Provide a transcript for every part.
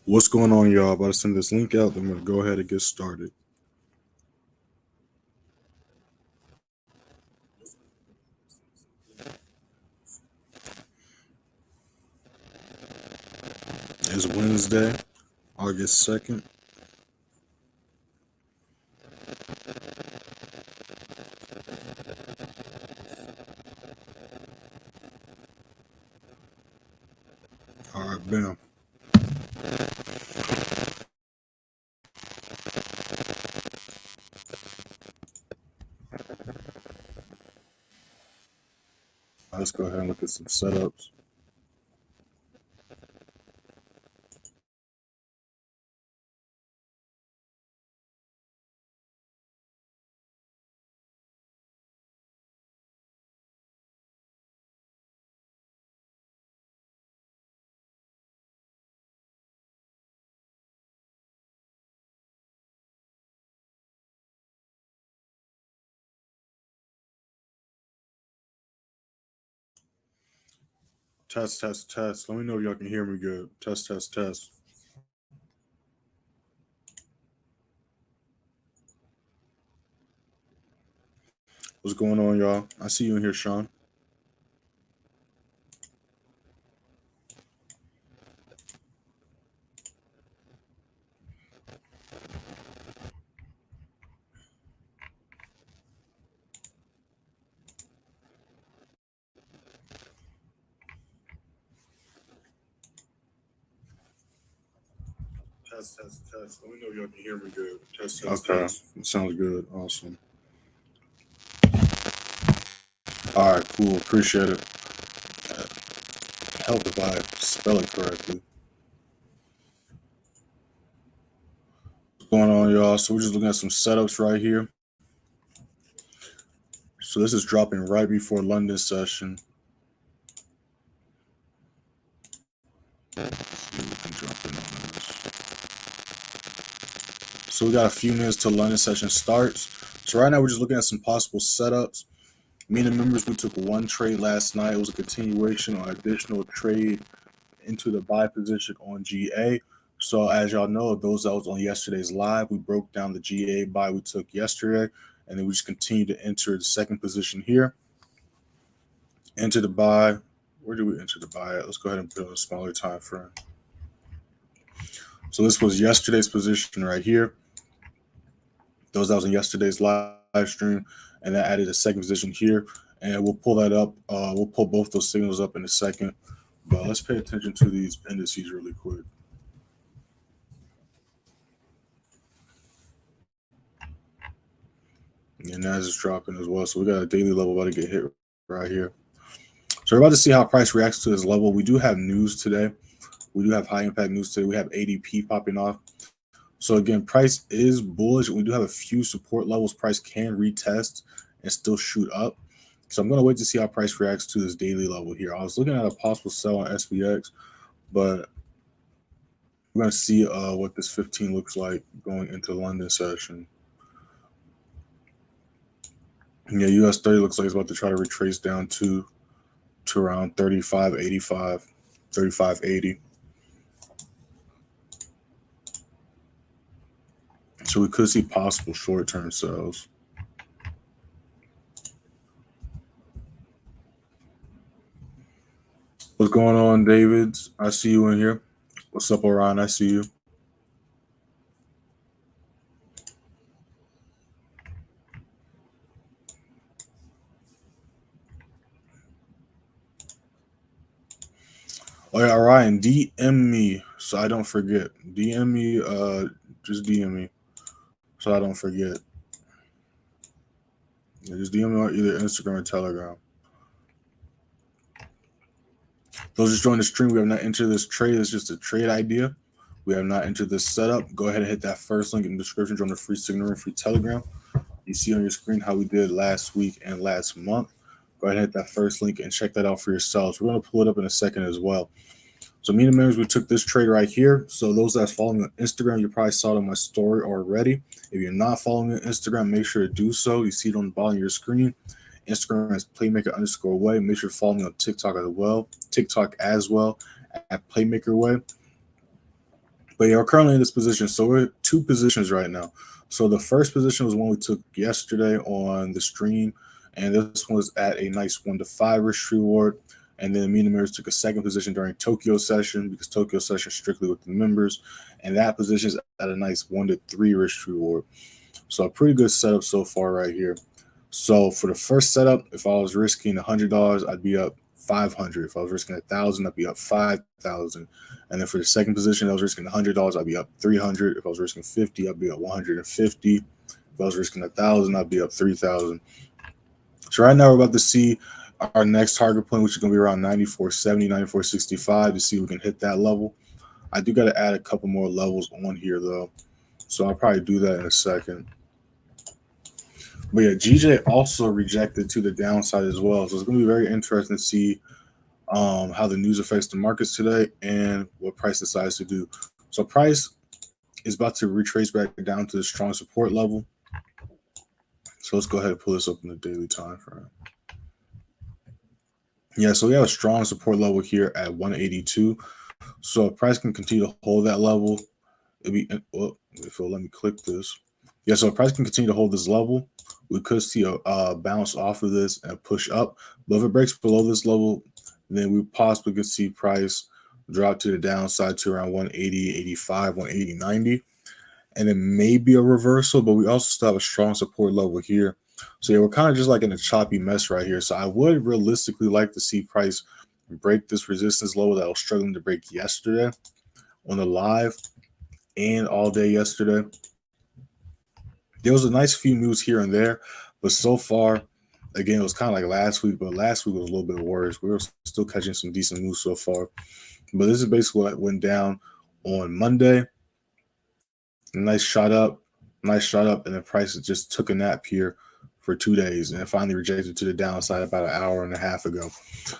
What's going on, y'all? About to send this link out. I'm going to go ahead and get started. It's Wednesday, August 2nd. All right, bam. Let's go ahead and look at some setups. Test, test, test. Let me know if y'all can hear me good. Test, test, test. What's going on, y'all? I see you in here, Shawn. Test, test, test. Let me know if y'all can hear me good. Test, test, okay. Test. Sounds good. Awesome. All right, cool. Appreciate it. Help if I spell it correctly. What's going on, y'all? So we're just looking at some setups right here. So this is dropping right before London session. Let's see if we can jump in on this. So we got a few minutes till London session starts. So right now we're just looking at some possible setups. Me and the members, we took one trade last night. It was a continuation or additional trade into the buy position on GA. So as y'all know, those that was on yesterday's live, we broke down the GA buy we took yesterday, and then we just continue to enter the second position here. Enter the buy. Where do we enter the buy at? Let's go ahead and put a smaller time frame. So this was yesterday's position right here. Those that was in yesterday's live stream, and that added a second position here. And we'll pull that up. We'll pull both those signals up in a second. But let's pay attention to these indices really quick. And NAS is dropping as well. So we got a daily level about to get hit right here. So we're about to see how price reacts to this level. We do have news today. We do have high impact news today. We have ADP popping off. So again, price is bullish. We do have a few support levels price can retest and still shoot up. So I'm going to wait to see how price reacts to this daily level here. I was looking at a possible sell on SPX, but we're going to see what this 15 looks like going into London session. Yeah, US30 looks like it's about to try to retrace down to around 35.85, 35.80. So we could see possible short-term sells. What's going on, David? I see you in here. What's up, Orion? I see you. Oh yeah, Orion, DM me so I don't forget. DM me, just DM me so I don't forget. Yeah, just DM me on either Instagram or Telegram. Those just joined the stream. We have not entered this trade. It's just a trade idea. We have not entered this setup. Go ahead and hit that first link in the description. Join the free Signal and free Telegram. You see on your screen how we did last week and last month. Go ahead and hit that first link and check that out for yourselves. We're going to pull it up in a second as well. So me and the members, we took this trade right here. So those that's following me on Instagram, you probably saw it on my story already. If you're not following me on Instagram, make sure to do so. You see it on the bottom of your screen. Instagram is playmaker_way. Make sure to follow me on TikTok as well. TikTok as well at playmaker way. But yeah, we're currently in this position. So we're at 2 positions right now. So the first position was one we took yesterday on the stream, and this one was at a nice 1 to 5 risk reward. And then me and the members took a second position during Tokyo session, because Tokyo session is strictly with the members, and that position is at a nice 1 to 3 risk reward. So a pretty good setup so far right here. So for the first setup, if I was risking $100, I'd be up 500. If I was risking 1,000, I'd be up 5,000. And then for the second position, I was risking $100, I'd be up 300. If I was risking 50, I'd be up 150. If I was risking 1,000, I'd be up 3,000. So right now we're about to see our next target point, which is going to be around 94.70, 94.65, to see if we can hit that level. I do got to add a couple more levels on here though, so I'll probably do that in a second. But yeah, GJ also rejected to the downside as well, so it's going to be very interesting to see how the news affects the markets today and what price decides to do. So price is about to retrace back down to the strong support level. So let's go ahead and pull this up in the daily time frame. Yeah, so we have a strong support level here at 182. So if price can continue to hold that level, it'll be, well, if it'll let me click this. Yeah, so if price can continue to hold this level, we could see a bounce off of this and push up. But if it breaks below this level, then we possibly could see price drop to the downside to around 180, 85, 180, 90. And then maybe a reversal, but we also still have a strong support level here. So yeah, we're kind of just like in a choppy mess right here. So I would realistically like to see price break this resistance level that I was struggling to break yesterday on the live and all day yesterday. There was a nice few moves here and there, but so far, again, it was kind of like last week, but last week was a little bit worse. We were still catching some decent moves so far. But this is basically what went down on Monday. Nice shot up, and the price just took a nap here for 2 days, and it finally rejected to the downside about an hour and a half ago.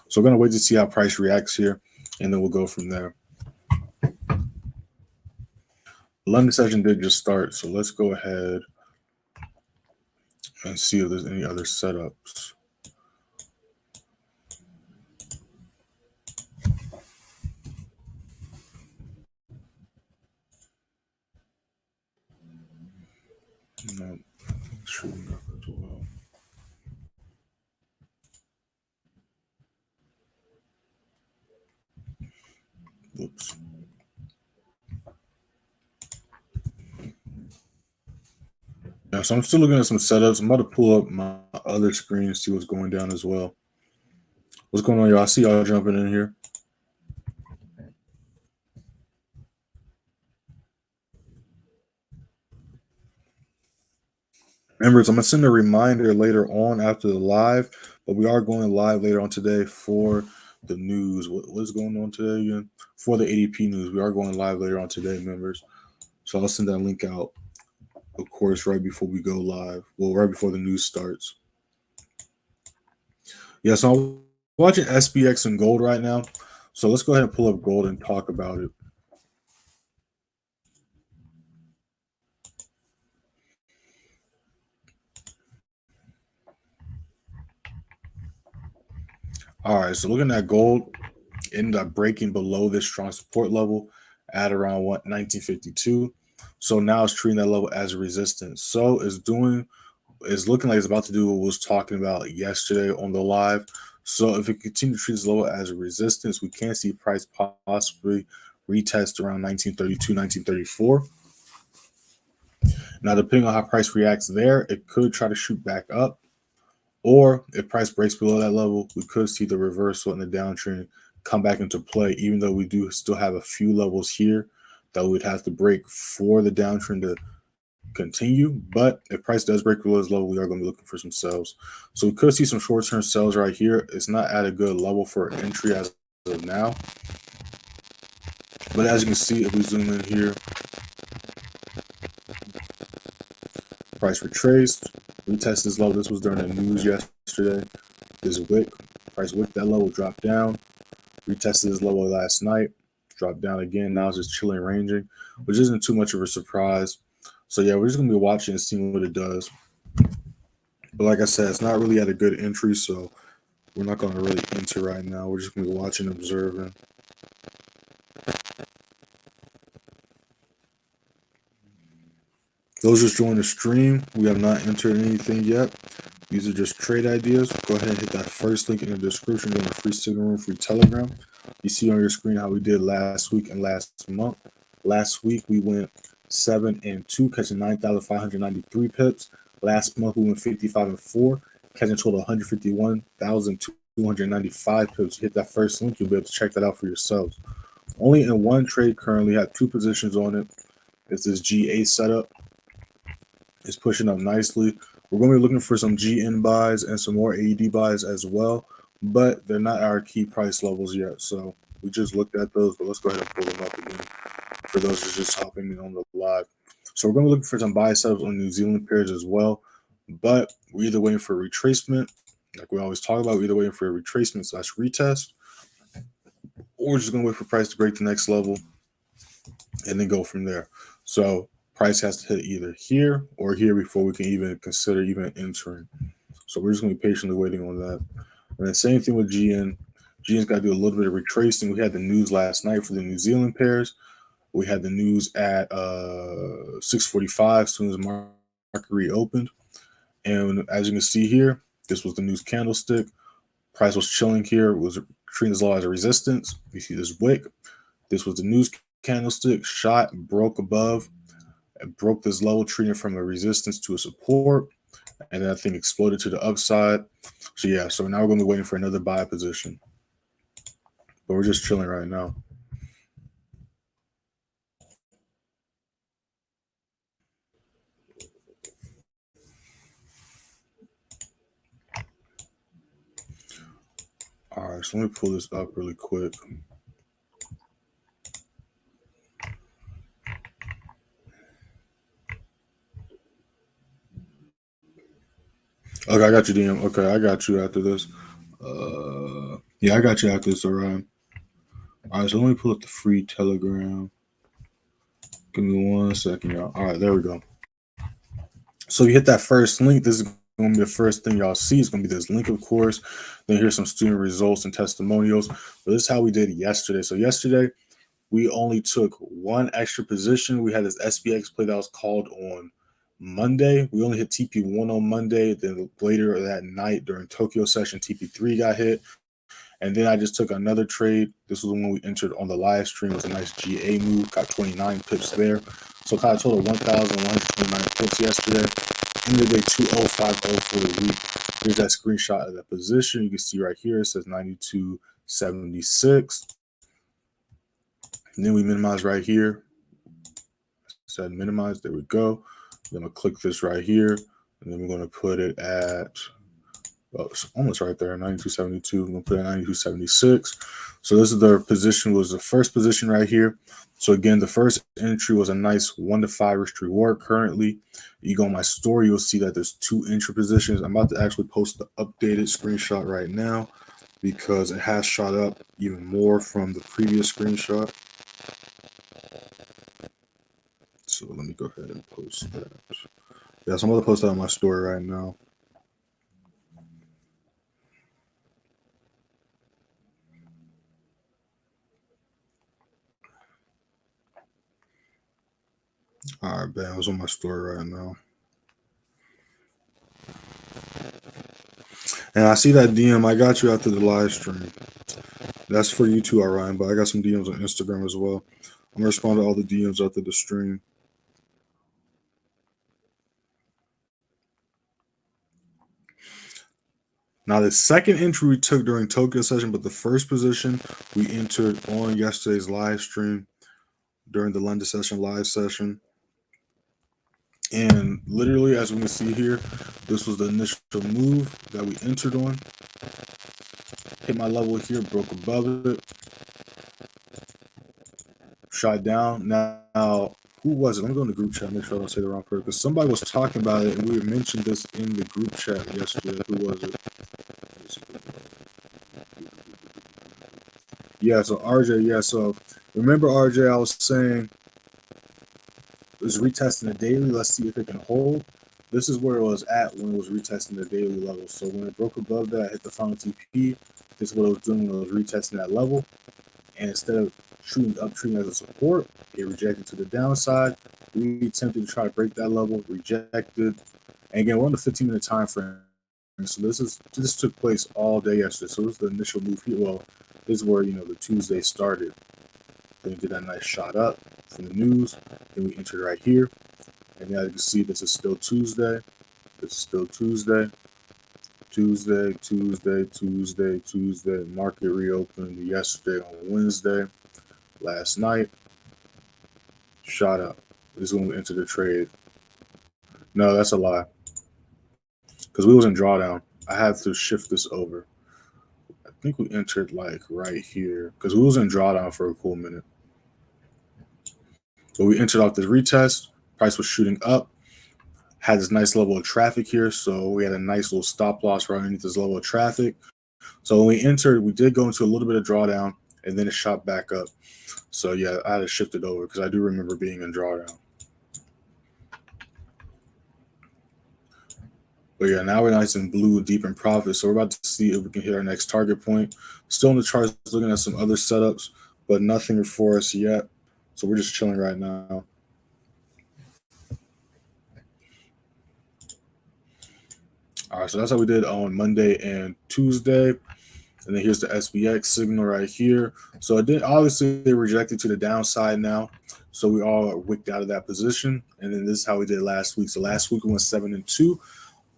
So we're going to wait to see how price reacts here, and then we'll go from there. The London session did just start, so let's go ahead and see if there's any other setups. No, shooting up as well. Whoops. Yeah, so I'm still looking at some setups. I'm about to pull up my other screen and see what's going down as well. What's going on, y'all? I see y'all jumping in here. Members, I'm going to send a reminder later on after the live, but we are going live later on today for the news. What's going on today again? For the ADP news. We are going live later on today, members. So I'll send that link out, of course, right before we go live. Well, right before the news starts. Yeah, so I'm watching SPX and gold right now. So let's go ahead and pull up gold and talk about it. All right, so looking at gold, ended up breaking below this strong support level at around 1952. So now it's treating that level as a resistance. So it's looking like it's about to do what we was talking about yesterday on the live. So if it continues to treat this level as a resistance, we can see price possibly retest around 1932, 1934. Now, depending on how price reacts there, it could try to shoot back up. Or if price breaks below that level, we could see the reversal in the downtrend come back into play, even though we do still have a few levels here that we would have to break for the downtrend to continue. But if price does break below this level, we are going to be looking for some sells. So we could see some short-term sells right here. It's not at a good level for entry as of now. But as you can see, if we zoom in here, price retraced, retest this level. This was during the news yesterday. This wick, price wick that level, dropped down, retested this level last night, dropped down again. Now it's just chilling, ranging, which isn't too much of a surprise. So yeah, we're just gonna be watching and seeing what it does. But like I said, it's not really at a good entry, so we're not gonna really enter right now. We're just gonna be watching, observing. Those just joined the stream, we have not entered anything yet. These are just trade ideas. Go ahead and hit that first link in the description. Join the free signal room, free Telegram. You see on your screen how we did last week and last month. Last week we went 7 and 2, catching 9,593 pips. Last month we went 55 and 4, catching a total of 151,295 pips. Hit that first link, you'll be able to check that out for yourselves. Only in one trade currently, have 2 positions on it. It's this GA setup. It's pushing up nicely. We're going to be looking for some GN buys and some more AD buys as well, but they're not our key price levels yet. So we just looked at those, but let's go ahead and pull them up again for those who are just hopping in on the live. So we're going to be looking for some buy setups on New Zealand pairs as well, but we're either waiting for a retracement, like we always talk about, we're either waiting for a retracement / retest, or we're just going to wait for price to break the next level and then go from there. So price has to hit either here or here before we can even consider even entering. So we're just going to be patiently waiting on that. And the same thing with GN. GN's got to do a little bit of retracing. We had the news last night for the New Zealand pairs. We had the news at 6:45 as soon as market reopened. And as you can see here, this was the news candlestick. Price was chilling here. It was treating as low as a resistance. You see this wick. This was the news candlestick. Shot, broke above. It broke this level, treating from a resistance to a support, and then that thing exploded to the upside. So yeah, so now we're going to be waiting for another buy position, but we're just chilling right now. All right, so let me pull this up really quick. Okay, I got you, DM. Okay, I got you after this. Yeah, I got you after this, Orion. All right, so let me pull up the free Telegram. Give me 1 second, y'all. All right, there we go. So you hit that first link. This is going to be the first thing y'all see. It's going to be this link, of course. Then here's some student results and testimonials. But this is how we did yesterday. So yesterday, we only took 1 extra position. We had this SPX play that was called on Monday. We only hit TP1 on Monday. Then later that night during Tokyo session, TP3 got hit. And then I just took another trade. This was the one we entered on the live stream. It was a nice GA move. Got 29 pips there. So kind of total 1,129 pips yesterday. End of the day, 2050 for the week. Here's that screenshot of that position. You can see right here, it says 92.76. And then we minimize right here. Said minimize. There we go. Then I'm going to click this right here. And then we're going to put it at, well, it's almost right there, 92.72. I'm going to put it at 92.76. So this is the position, was the first position right here. So again, the first entry was a nice 1 to 5 risk reward. Currently, you go on my story, you'll see that there's 2 entry positions. I'm about to actually post the updated screenshot right now because it has shot up even more from the previous screenshot. So let me go ahead and post that. Yeah, so I'm going to post that on my story right now. All right, bam, it's on my story right now. And I see that DM. I got you after the live stream. That's for you too, Orion, but I got some DMs on Instagram as well. I'm going to respond to all the DMs after the stream. Now, the second entry we took during Tokyo session, but the first position we entered on yesterday's live stream during the London session, live session. And literally, as we can see here, this was the initial move that we entered on. Hit my level here, broke above it. Shot down. Now, who was it? Let me go in the group chat, make sure I don't say the wrong person. Because somebody was talking about it, and we mentioned this in the group chat yesterday. Who was it? Yeah, so RJ, yeah, so remember RJ, I was saying it was retesting the daily. Let's see if it can hold. This is where it was at when it was retesting the daily level. So when it broke above that, hit the final TP. This is what it was doing when it was retesting that level. And instead of shooting up, treating as a support, it rejected to the downside. We attempted to try to break that level, rejected. And again, we're on the 15-minute time frame. So this took place all day yesterday. So it was the initial move here. Well, this is where the Tuesday started. Then we did that nice shot up from the news. Then we entered right here. And now you can see this is still Tuesday. This is still Tuesday. Tuesday. Market reopened yesterday on Wednesday. Last night. Shot up. This is when we entered the trade. No, that's a lie. Because we was in drawdown. I have to shift this over. I think we entered like right here. Because we was in drawdown for a cool minute. But we entered off this retest. Price was shooting up. Had this nice level of traffic here. So we had a nice little stop loss right underneath this level of traffic. So when we entered, we did go into a little bit of drawdown. And then it shot back up. So yeah, I had to shift it over because I do remember being in drawdown. But yeah, now we're nice and blue, deep in profit. So we're about to see if we can hit our next target point. Still in the charts, looking at some other setups, but nothing for us yet. So we're just chilling right now. All right, so that's how we did on Monday and Tuesday. And then here's the SPX signal right here. So it did obviously rejected to the downside now. So we all are wicked out of that position. And then this is how we did last week. So last week we went 7-2.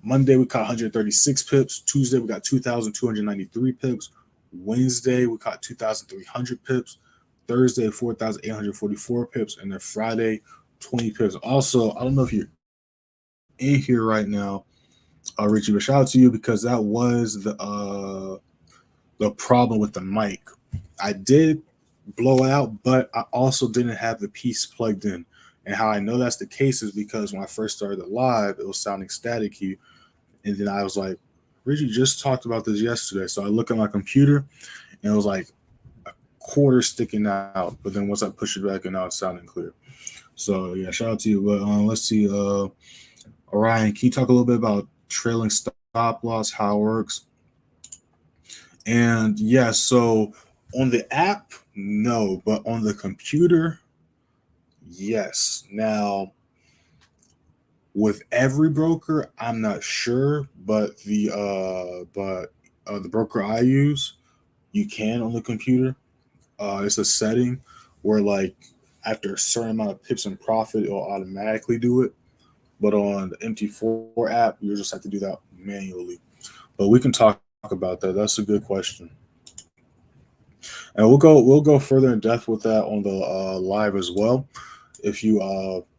Monday we caught 136 pips. Tuesday we got 2,293 pips. Wednesday we caught 2,300 pips. Thursday 4,844 pips. And then Friday 20 pips. Also, I don't know if you're in here right now, Richie, but shout out to you because that was the problem with the mic. I did blow out, but I also didn't have the piece plugged in. And how I know that's the case is because when I first started the live, it was sounding staticky. And then I was like, Richie just talked about this yesterday. So I look at my computer and it was like a quarter sticking out. But then once I push it back and now it's sounding clear. So yeah, shout out to you. But let's see. Orion, can you talk a little bit about trailing stop loss, how it works? And yeah, so on the app, no, but on the computer, yes. Now, with every broker, I'm not sure, but the broker I use, you can on the computer. It's a setting where like after a certain amount of pips and profit, it'll automatically do it. But on the MT4 app, you just have to do that manually. But we can talk about that. That's a good question. And we'll go further in depth with that on the live as well. If you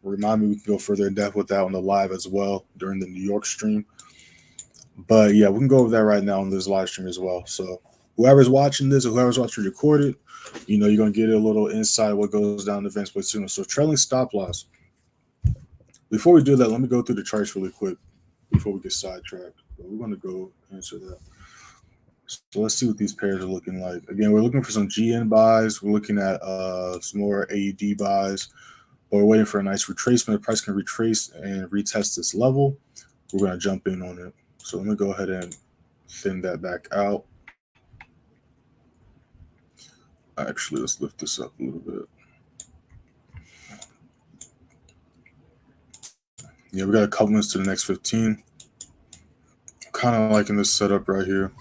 remind me, we can go further in depth with that on the live as well during the New York stream. But yeah, we can go over that right now on this live stream as well. So whoever's watching this or whoever's watching recorded, you're going to get a little insight of what goes down the events place soon. So trailing stop loss. Before we do that, let me go through the charts really quick before we get sidetracked. But we're going to go answer that. So let's see what these pairs are looking like. Again, we're looking for some GN buys. We're looking at some more AUD buys. But we're waiting for a nice retracement. The price can retrace and retest this level. We're going to jump in on it. So let me go ahead and thin that back out. Actually, let's lift this up a little bit. Yeah, we got a couple minutes to the next 15. Kind of liking this setup right here.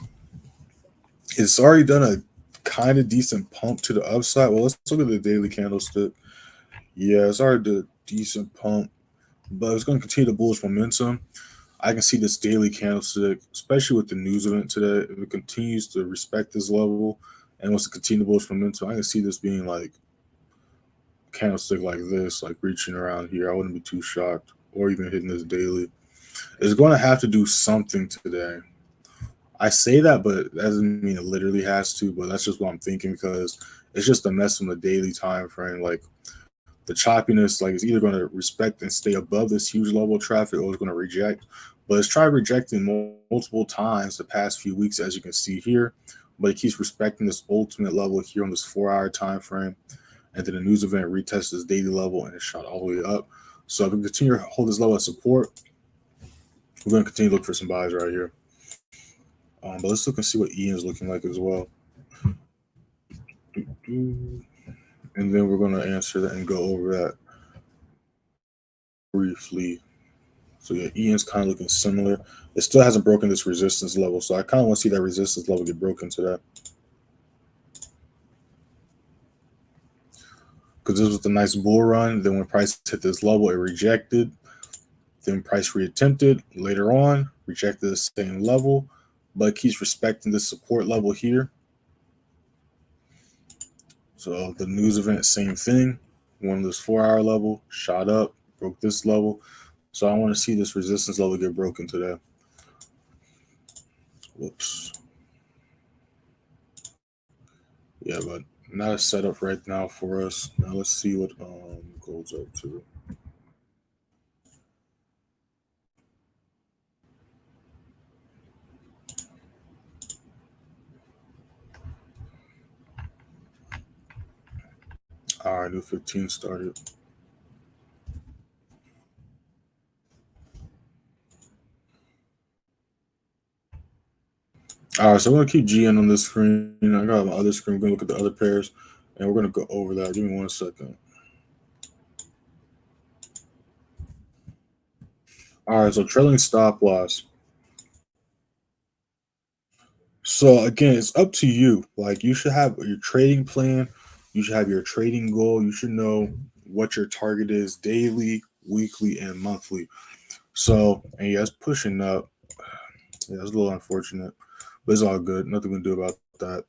It's already done a kind of decent pump to the upside. Well, let's look at the daily candlestick. Yeah, it's already did a decent pump, but it's going to continue the bullish momentum. I can see this daily candlestick, especially with the news event today, if it continues to respect this level and wants to continue the bullish momentum, I can see this being like a candlestick like this, like reaching around here. I wouldn't be too shocked, or even hitting this daily. It's going to have to do something today. I say that, but that doesn't mean it literally has to, but that's just what I'm thinking because it's just a mess on the daily time frame. Like the choppiness, like it's either going to respect and stay above this huge level of traffic or it's going to reject. But it's tried rejecting multiple times the past few weeks, as you can see here. But it keeps respecting this ultimate level here on this 4-hour time frame. And then the news event retests this daily level and it shot all the way up. So if we continue to hold this level of support, we're going to continue to look for some buys right here. But let's look and see what Ian is looking like as well. And then we're going to answer that and go over that. briefly. So yeah, EN's kind of looking similar. It still hasn't broken this resistance level, so I kind of want to see that resistance level get broken today. Because this was the nice bull run. Then when price hit this level, it rejected. Then price reattempted later on, rejected the same level, but keeps respecting the support level here. So the news event, same thing. Won this 4-hour level, shot up, broke this level. So I want to see this resistance level get broken today. Whoops. Yeah, but not a setup right now for us. Now let's see what goes up to. All right, new 15 started. All right, so we're gonna keep GN on this screen. I got my other screen. We're gonna look at the other pairs, and we're gonna go over that. Give me 1 second. All right, so trailing stop loss. So again, it's up to you. Like you should have your trading plan. You should have your trading goal. You should know what your target is daily, weekly, and monthly. So, and yeah, it's pushing up. Yeah, it's a little unfortunate, but it's all good. Nothing we can do about that.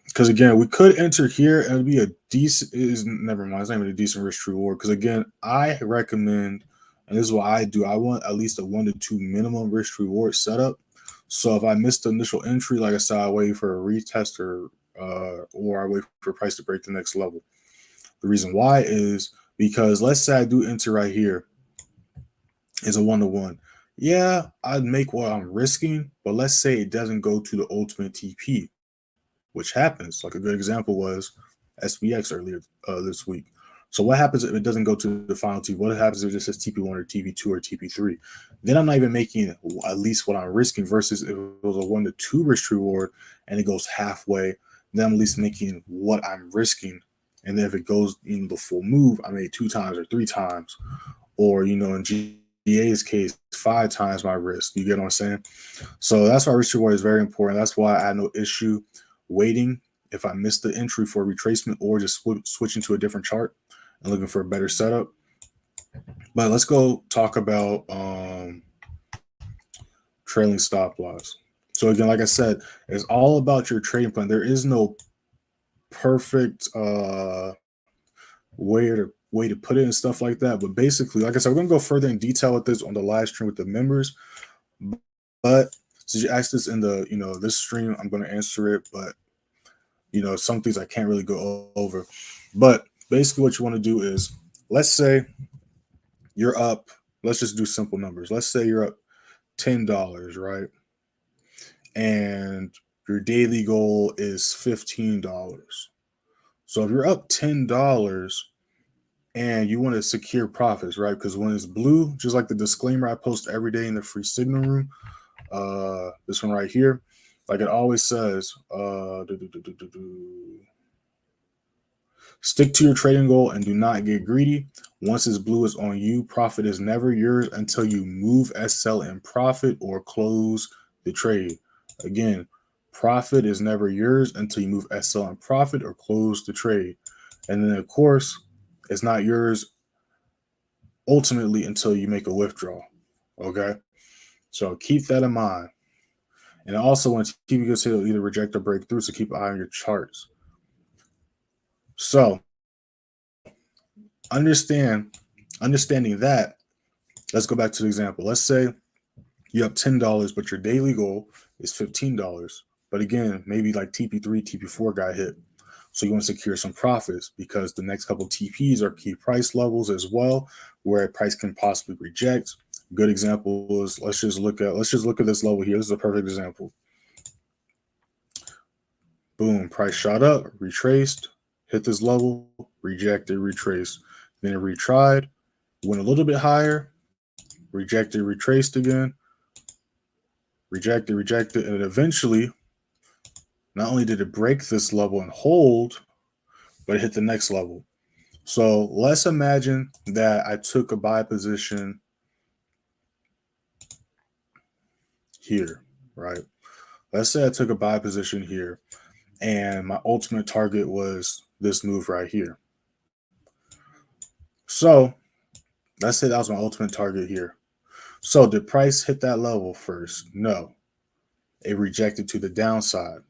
Because again, we could enter here and it'd be a decent. Is never mind. It's not even a decent risk reward. Because again, I recommend, and this is what I do. I want at least a 1 to 2 minimum risk reward setup. So if I missed the initial entry, like I said, I wait for a retest or I wait for price to break the next level. The reason why is because let's say I do enter right here. It's a 1-to-1. Yeah, I'd make what I'm risking, but let's say it doesn't go to the ultimate TP, which happens. Like a good example was SPX earlier this week. So what happens if it doesn't go to the final TP? What happens if it just says TP1 or TP2 or TP3? Then I'm not even making at least what I'm risking versus if it was a 1 to 2 risk reward and it goes halfway, then I'm at least making what I'm risking. And then if it goes in the full move, I made 2 times or 3 times. Or, you know, in GA's case, 5 times my risk. You get what I'm saying? So that's why risk reward is very important. That's why I had no issue waiting if I missed the entry for retracement or just switching to a different chart and looking for a better setup. But let's go talk about trailing stop loss. So again, like I said, it's all about your trading plan. There is no perfect way to put it and stuff like that. But basically, like I said, we're gonna go further in detail with this on the live stream with the members. But since you asked this in the this stream, I'm gonna answer it. But some things I can't really go over. But basically what you want to do is, let's say you're up, let's just do simple numbers. Let's say you're up $10, right? And your daily goal is $15. So if you're up $10 and you want to secure profits, right? Because when it's blue, just like the disclaimer I post every day in the free signal room, this one right here, like it always says, stick to your trading goal and do not get greedy. Once it's blue, is on you. Profit is never yours until you move SL in profit or close the trade. Again, profit is never yours until you move SL in profit or close the trade. And then, of course, it's not yours ultimately until you make a withdrawal. Okay? So keep that in mind. And also, when TV goes to either reject or break through, so keep an eye on your charts. So, understanding that, let's go back to the example. Let's say you have $10, but your daily goal is $15. But again, maybe like TP3, TP4 got hit. So you want to secure some profits because the next couple TPs are key price levels as well, where a price can possibly reject. Good example is let's just look at this level here. This is a perfect example. Boom, price shot up, retraced, hit this level, rejected, retraced. Then it retried, went a little bit higher, rejected, retraced again, rejected, and eventually, not only did it break this level and hold, but it hit the next level. So let's imagine that I took a buy position here, right? Let's say I took a buy position here and my ultimate target was this move right here. So let's say that was my ultimate target here. So did price hit that level first? No, it rejected to the downside.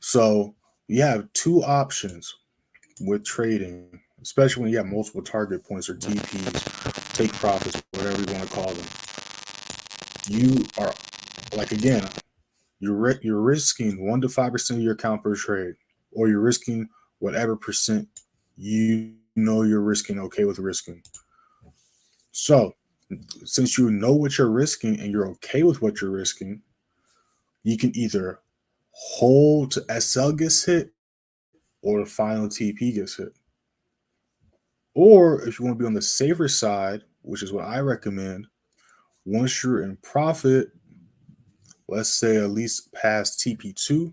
So you have two options with trading, especially when you have multiple target points or TPs, take profits, whatever you want to call them. You are, like, again, you're risking 1 to 5% of your account per trade, or you're risking whatever percent you know you're risking, okay with risking. So since you know what you're risking and you're okay with what you're risking, you can either hold to SL gets hit or the final TP gets hit. Or if you want to be on the safer side, which is what I recommend, once you're in profit, let's say at least past TP2,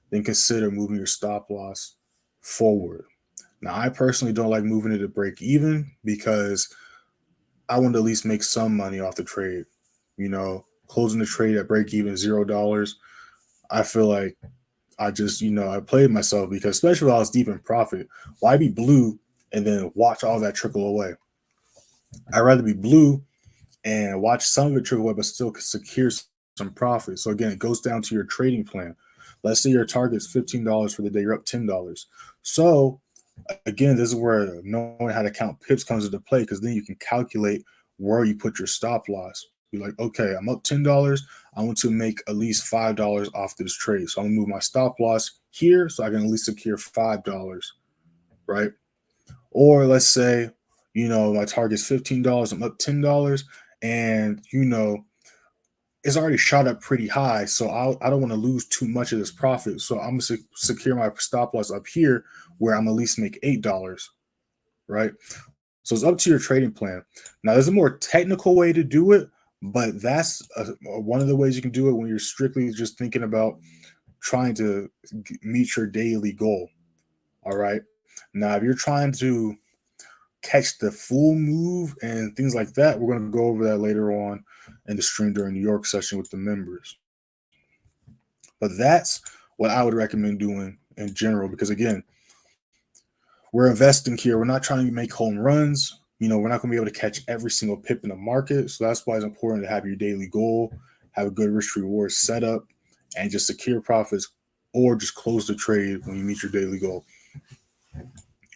then consider moving your stop loss forward. Now, I personally don't like moving it to break even because I want to at least make some money off the trade. You know, closing the trade at break even $0, I feel like I just, I played myself because especially when I was deep in profit, why be blue and then watch all that trickle away? I'd rather be blue and watch some of it trickle away, but still secure some profit. So again, it goes down to your trading plan. Let's say your target's $15 for the day, you're up $10. So again, this is where knowing how to count pips comes into play, because then you can calculate where you put your stop loss. You're like, okay, I'm up $10. I want to make at least $5 off this trade. So I'm gonna move my stop loss here so I can at least secure $5, right? Or let's say, my target's $15, I'm up $10, and it's already shot up pretty high. So I don't want to lose too much of this profit. So I'm gonna secure my stop loss up here where I'm at least make $8, right? So it's up to your trading plan. Now, there's a more technical way to do it, but that's one of the ways you can do it when you're strictly just thinking about trying to meet your daily goal. All right. Now, if you're trying to catch the full move and things like that, we're going to go over that later on in the stream during New York session with the members. But that's what I would recommend doing in general, because again, we're investing here. We're not trying to make home runs. We're not going to be able to catch every single pip in the market. So that's why it's important to have your daily goal, have a good risk reward setup, and just secure profits or just close the trade when you meet your daily goal.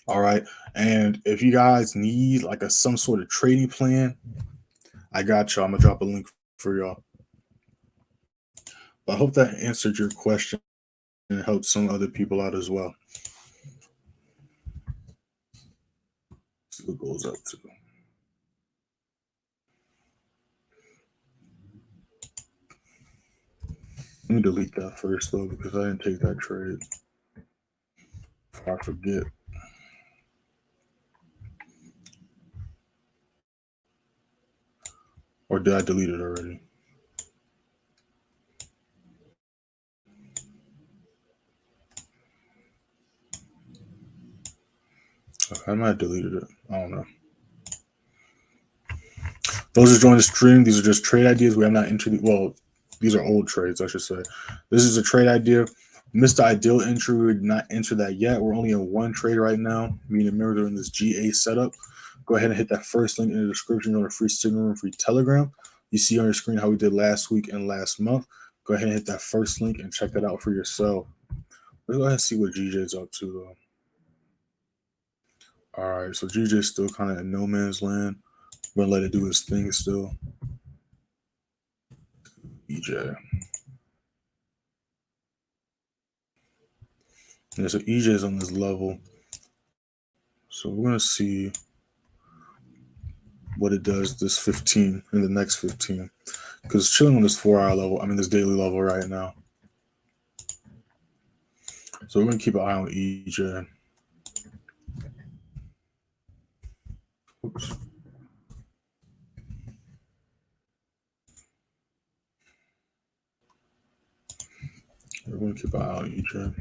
All right. And if you guys need like some sort of trading plan, I got y'all. I'm going to drop a link for y'all. But I hope that answered your question and helped some other people out as well. Let's see what goes up to. Let me delete that first, though, because I didn't take that trade. Before I forget. Or did I delete it already? Okay, I might have deleted it. I don't know. Those are joining the stream. These are just trade ideas. We have not entered. Well, these are old trades, I should say. This is a trade idea. Missed the ideal entry. We did not enter that yet. We're only in one trade right now. Me and Amir doing this GA setup. Go ahead and hit that first link in the description on a free signal and free Telegram. You see on your screen how we did last week and last month. Go ahead and hit that first link and check that out for yourself. Let's go ahead and see what GJ's up to, though. All right, so GJ's still kind of in no man's land. We're gonna let it do its thing still. EJ. Yeah, so EJ is on this level. So we're gonna see what it does this 15 and the next 15. Because it's chilling on this 4-hour level. I mean this daily level right now. So we're gonna keep an eye on EJ. Oops. We're gonna keep an eye on EJ.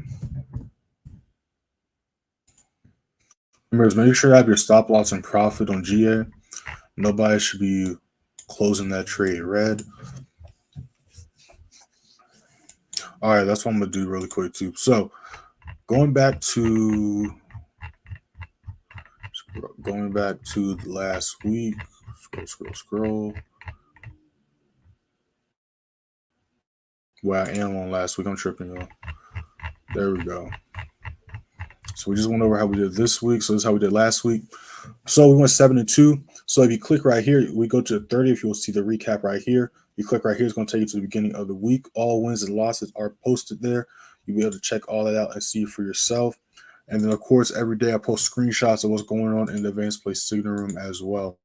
Members, make sure you have your stop loss and profit on GA. Nobody should be closing that trade red. All right, that's what I'm gonna do really quick too. So going back to the last week, scroll. Well, I am on last week. I'm tripping, y'all. There we go. So we just went over how we did this week. So this is how we did last week. So we went 7-2. So if you click right here, we go to the 30th, you'll see the recap right here. You click right here, it's going to take you to the beginning of the week. All wins and losses are posted there. You'll be able to check all that out and see for yourself. And then, of course, every day I post screenshots of what's going on in the advanced play signal room as well.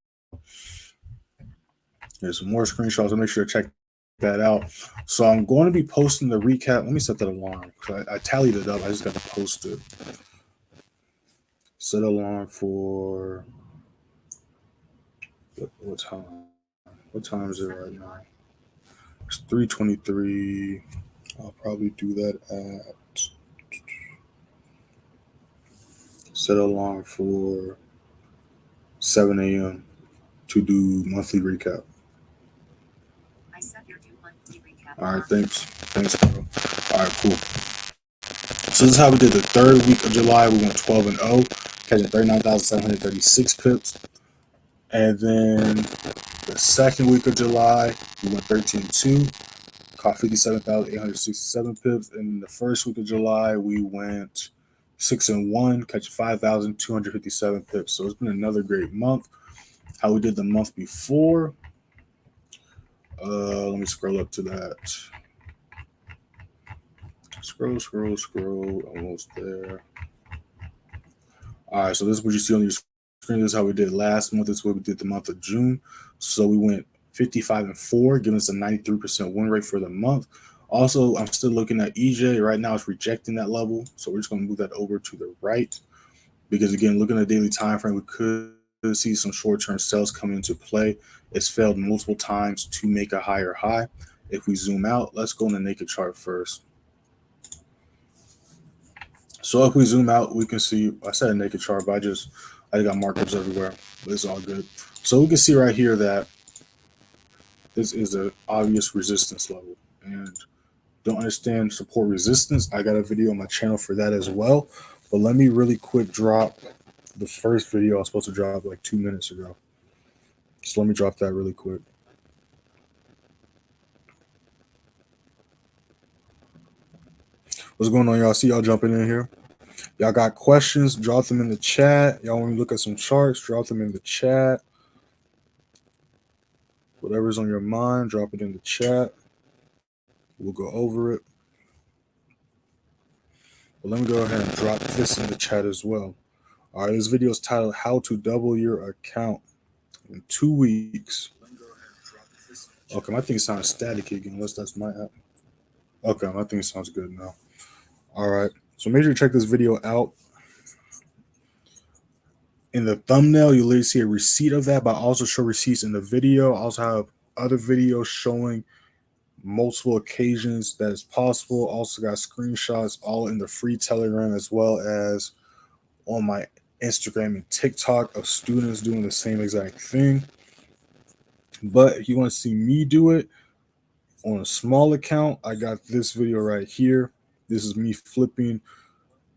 There's some more screenshots. I'll make sure to check that out. So I'm going to be posting the recap. Let me set that alarm. I tallied it up. I just got to post it. Set alarm for what time? What time is it right now? It's 3:23. I'll probably do that at set alarm for 7 a.m. to do monthly recap. I set your due monthly recap. All right, thanks, bro. All right, cool. So this is how we did the third week of July. We went 12-0, catching 39,736 pips. And then the second week of July, we went 13-2, caught 57,867 pips. And the first week of July, we went 6-1, catching 5,257 pips. So it's been another great month. How we did the month before. Let me scroll up to that. Scroll. Almost there. All right, so this is what you see on your screen. This is how we did last month. This is what we did the month of June. So we went 55-4, giving us a 93% win rate for the month. Also, I'm still looking at EJ. Right now, it's rejecting that level. So we're just going to move that over to the right. Because, again, looking at the daily time frame, we could see some short-term sales come into play. It's failed multiple times to make a higher high. If we zoom out, let's go on the naked chart first. So if we zoom out, we can see, I said a naked chart, but I got markups everywhere, but it's all good. So we can see right here that this is an obvious resistance level. And don't understand support resistance, I got a video on my channel for that as well. But let me really quick drop the first video I was supposed to drop like 2 minutes ago. So let me drop that really quick. What's going on, y'all? See y'all jumping in here. Y'all got questions, drop them in the chat. Y'all want to look at some charts, drop them in the chat. Whatever's on your mind, drop it in the chat. We'll go over it. But let me go ahead and drop this in the chat as well. All right, this video is titled How to Double Your Account in 2 weeks. Okay, my thing sounds static again, unless that's my app. Okay, my thing sounds good now. All right, so make sure to check this video out. In the thumbnail, you'll literally see a receipt of that, but I also show receipts in the video. I also have other videos showing multiple occasions that is possible. Also got screenshots all in the free Telegram as well as on my Instagram and TikTok of students doing the same exact thing. But if you want to see me do it on a small account, I got this video right here. This is me flipping.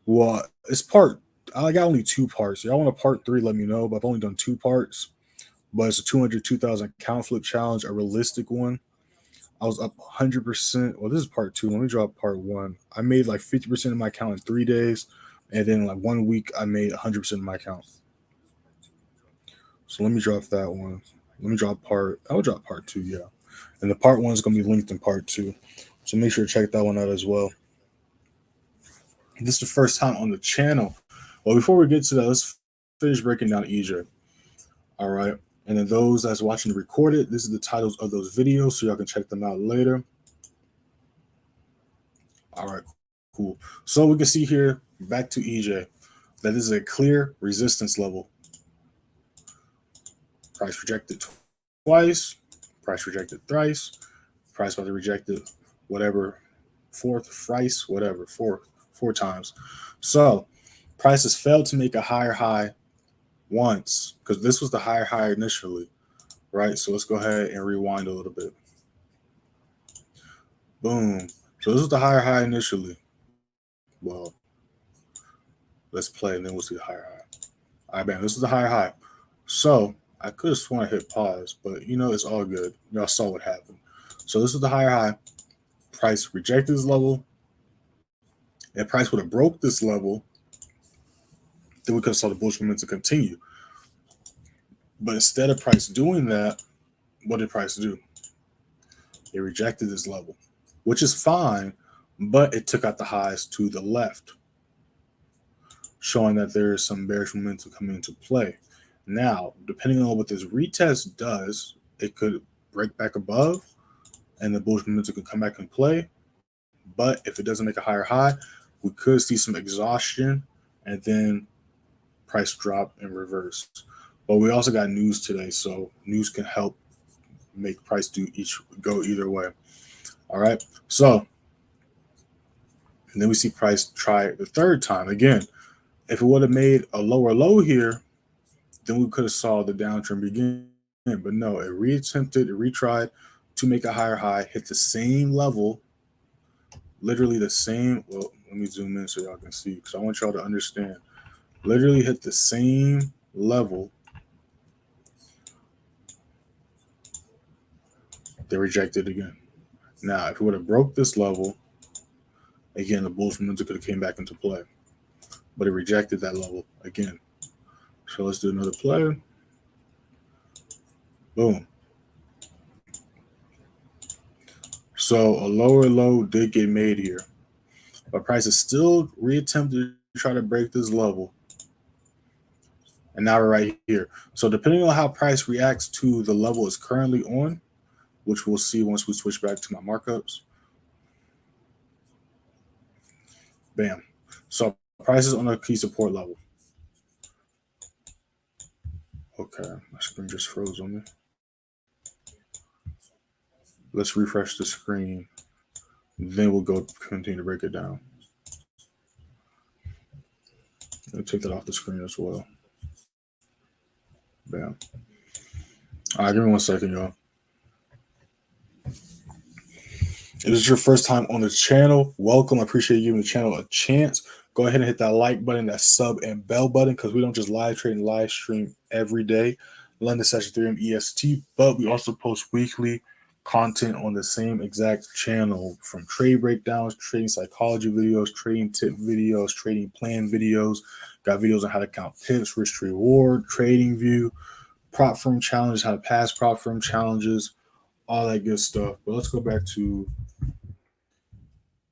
Well, it's I got only 2 parts. Y'all want a part 3, let me know. But I've only done 2 parts. But it's a 202,000 account flip challenge, a realistic one. I was up 100%. Well, this is part 2. Let me drop part 1. I made like 50% of my account in 3 days. And then like 1 week, I made 100% of my account. So let me drop that one. Let me drop I'll drop part 2, yeah. And the part 1 is going to be linked in part 2. So make sure to check that one out as well. This is the first time on the channel. Well, before we get to that, let's finish breaking down EJ. All right. And then those that's watching the recorded, this is the titles of those videos, so y'all can check them out later. All right, cool. So we can see here, back to EJ, that this is a clear resistance level. Price rejected twice, price rejected thrice, price about to reject it, whatever, four times. So price has failed to make a higher high once, because this was the higher high initially, right? So let's go ahead and rewind a little bit. Boom. So this was the higher high initially. Well, let's play and then we'll see the higher high. All right, bam. This is the higher high. So I could have sworn I hit pause, but it's all good. Y'all saw what happened. So this is the higher high. Price rejected this level. If price would have broke this level, then we could have saw the bullish momentum continue. But instead of price doing that, what did price do? It rejected this level, which is fine, but it took out the highs to the left, showing that there is some bearish momentum coming into play. Now, depending on what this retest does, it could break back above and the bullish momentum could come back in play. But if it doesn't make a higher high, we could see some exhaustion and then price drop in reverse. But we also got news today, so news can help make price go either way. All right. So and then we see price try it the third time. Again, if it would have made a lower low here, then we could have saw the downtrend begin. But no, it reattempted, it retried to make a higher high, hit the same level, literally the same. Well, let me zoom in so y'all can see, because I want y'all to understand. Literally hit the same level. They rejected again. Now, if it would have broke this level, again, the bullish momentum could have came back into play. But it rejected that level again. So let's do another play. Boom. So a lower low did get made here. But price is still reattempted to try to break this level. And now we're right here. So depending on how price reacts to the level it's currently on, which we'll see once we switch back to my markups. Bam. So price is on a key support level. Okay, my screen just froze on me. Let's refresh the screen. Then we'll go continue to break it down. I'll take that off the screen as well. Bam. All right, give me 1 second, y'all. If this is your first time on the channel, welcome. I appreciate you giving the channel a chance. Go ahead and hit that like button, that sub and bell button, because we don't just live trade and live stream every day, London session 3 EST, but we also post weekly content on the same exact channel, from trade breakdowns, trading psychology videos, trading tip videos, trading plan videos. Got videos on how to count pips, risk to reward, trading view, prop firm challenges, how to pass prop firm challenges, all that good stuff. But let's go back to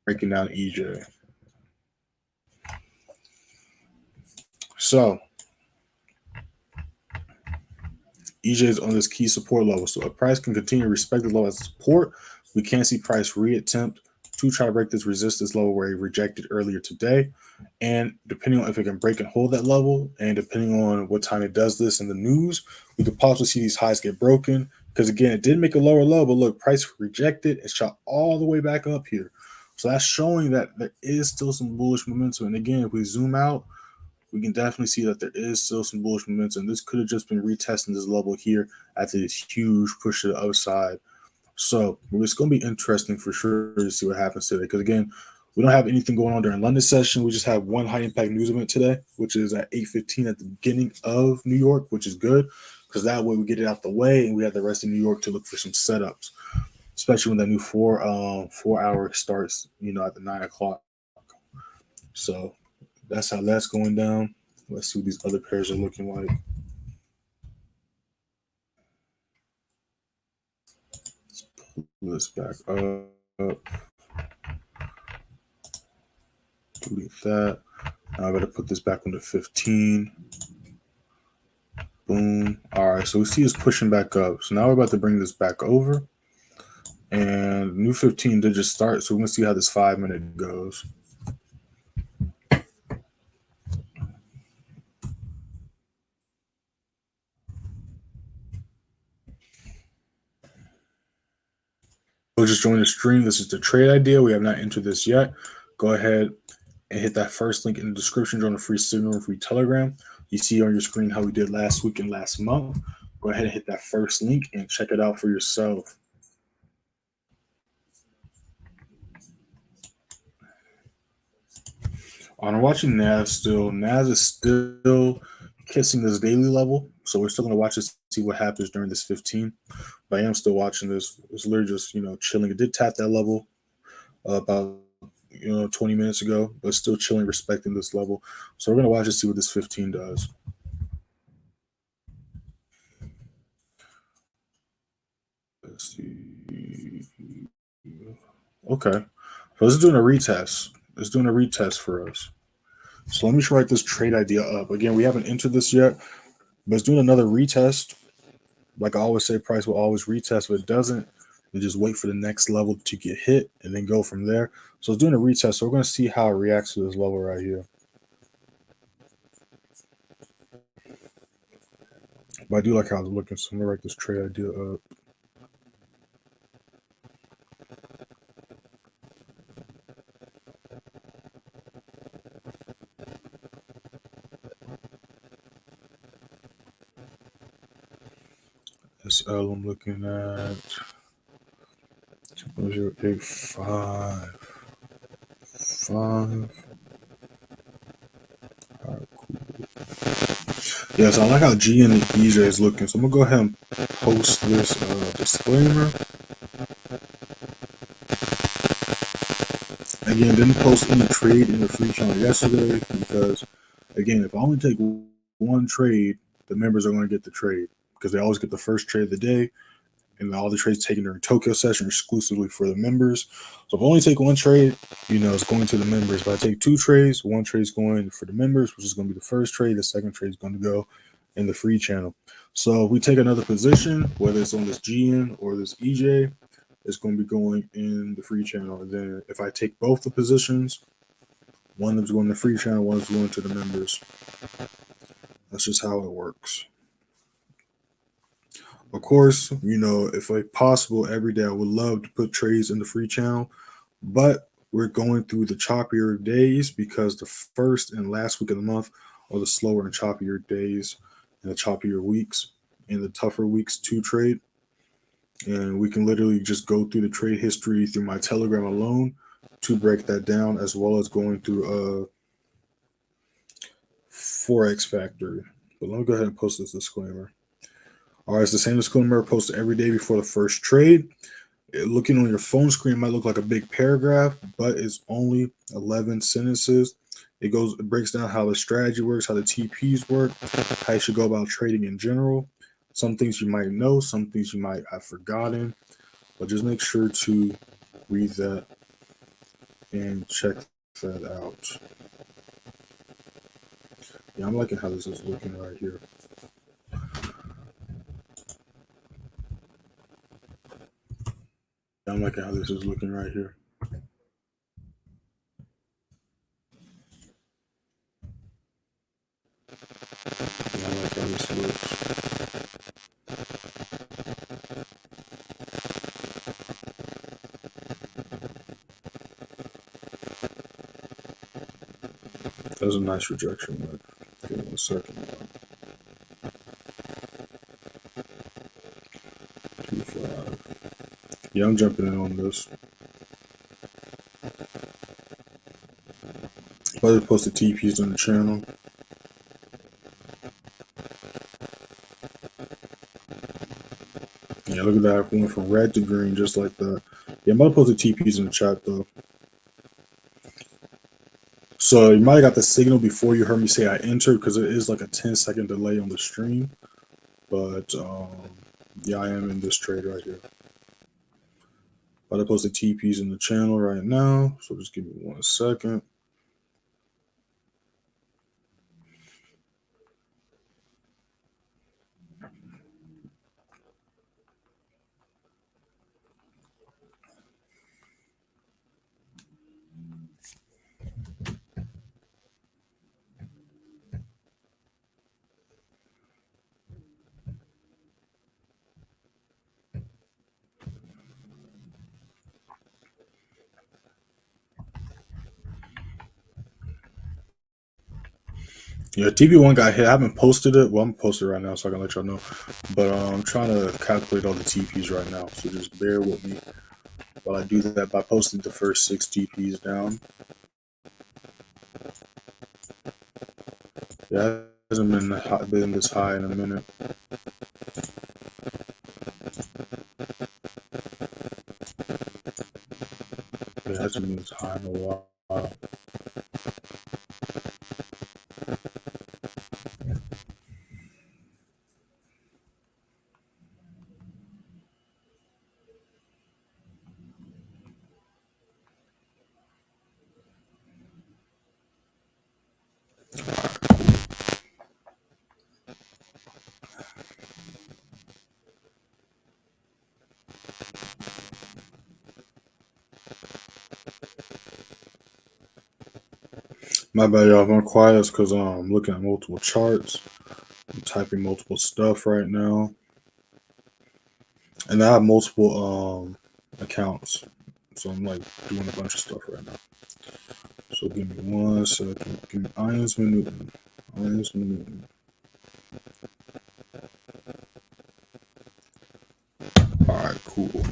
breaking down EJ. So EJ is on this key support level. So if price can continue to respect the level as support, we can see price reattempt to try to break this resistance level where he rejected earlier today. And depending on if it can break and hold that level, and depending on what time it does this in the news, we could possibly see these highs get broken. Because again, it did make a lower low, but look, price rejected and shot all the way back up here. So that's showing that there is still some bullish momentum. And again, if we zoom out, we can definitely see that there is still some bullish momentum. This could have just been retesting this level here after this huge push to the upside. So it's going to be interesting for sure to see what happens today. Because again, we don't have anything going on during London session. We just have one high impact news event today, which is at 8:15 at the beginning of New York, which is good because that way we get it out the way and we have the rest of New York to look for some setups, especially when that new 4 hour starts, at the 9 o'clock. So that's how that's going down. Let's see what these other pairs are looking like. Let's pull this back up. Delete that. Now I got to put this back on to 15. Boom. All right, so we see it's pushing back up. So now we're about to bring this back over. And new 15 did just start, so we're going to see how this 5 minute goes. So just join the stream. This is the trade idea. We have not entered this yet. Go ahead and hit that first link in the description. Join the free signal and free Telegram. You see on your screen how we did last week and last month. Go ahead and hit that first link and check it out for yourself. I'm watching NAS still. NAS is still kissing this daily level, so we're still going to watch this, see what happens during this 15. But I am still watching this. It's literally just chilling. It did tap that level about 20 minutes ago, but still chilling, respecting this level. So we're going to watch and see what this 15 does. Let's see. Okay, so this is doing a retest. It's doing a retest for us. So let me just write this trade idea up. Again, we haven't entered this yet, but it's doing another retest. Like I always say, price will always retest. If it doesn't, then just wait for the next level to get hit and then go from there. So it's doing a retest. So we're going to see how it reacts to this level right here. But I do like how it's looking, so I'm going to write this trade idea up. SL I'm looking at 0.085. 5. All right, cool. Yeah, so I like how G and EJ is looking. So I'm gonna go ahead and post this disclaimer. Again, didn't post any trade in the free channel yesterday because, again, if I only take one trade, the members are going to get the trade because they always get the first trade of the day, and all the trades taken during Tokyo session are exclusively for the members. So if I only take one trade, it's going to the members. If I take two trades, one trade is going for the members, which is going to be the first trade. The second trade is going to go in the free channel. So if we take another position, whether it's on this GN or this EJ, it's going to be going in the free channel. And then if I take both the positions, one is going to the free channel, one is going to the members. That's just how it works. Of course, if possible, every day I would love to put trades in the free channel, but we're going through the choppier days because the first and last week of the month are the slower and choppier days and the choppier weeks and the tougher weeks to trade. And we can literally just go through the trade history through my Telegram alone to break that down, as well as going through Forex Factory. But let me go ahead and post this disclaimer. All right, it's the same disclaimer posted every day before the first trade. Looking on your phone screen, it might look like a big paragraph, but it's only 11 sentences. It breaks down how the strategy works, how the TPs work, how you should go about trading in general. Some things you might know, some things you might have forgotten, but just make sure to read that and check that out. Yeah, I'm liking how this is looking right here. I'm liking how this is looking right here. Yeah, I like how this looks. That was a nice rejection. Give me 1 second. 2.5. Yeah, I'm jumping in on this. I just posted TPs on the channel. Yeah, look at that. We went from red to green just like that. Yeah, I'm about to post the TPs in the chat though. So you might have got the signal before you heard me say I entered because it is like a 10-second delay on the stream. But yeah, I am in this trade right here. About to post the TPs in the channel right now. So just give me 1 second. Yeah, TP1 got hit. I haven't posted it. Well, I'm posted right now, so I can let y'all know. But I'm trying to calculate all the TPs right now, so just bear with me while I do that by posting the first 6 TPs down. Yeah, it hasn't been this high in a minute. It hasn't been this high in a while. My bad, y'all. If I'm quiet, it's because I'm looking at multiple charts. I'm typing multiple stuff right now. And I have multiple accounts. So I'm like doing a bunch of stuff right now. So give me 1 second. Give me irons minute. Irons minute. Alright, cool.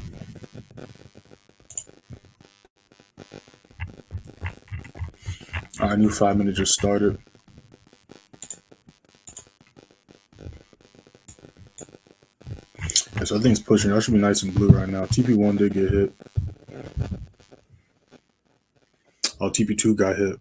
Alright, new 5 minute just started. Yeah, so I think it's pushing. That should be nice and blue right now. TP1 did get hit. Oh, TP2 got hit.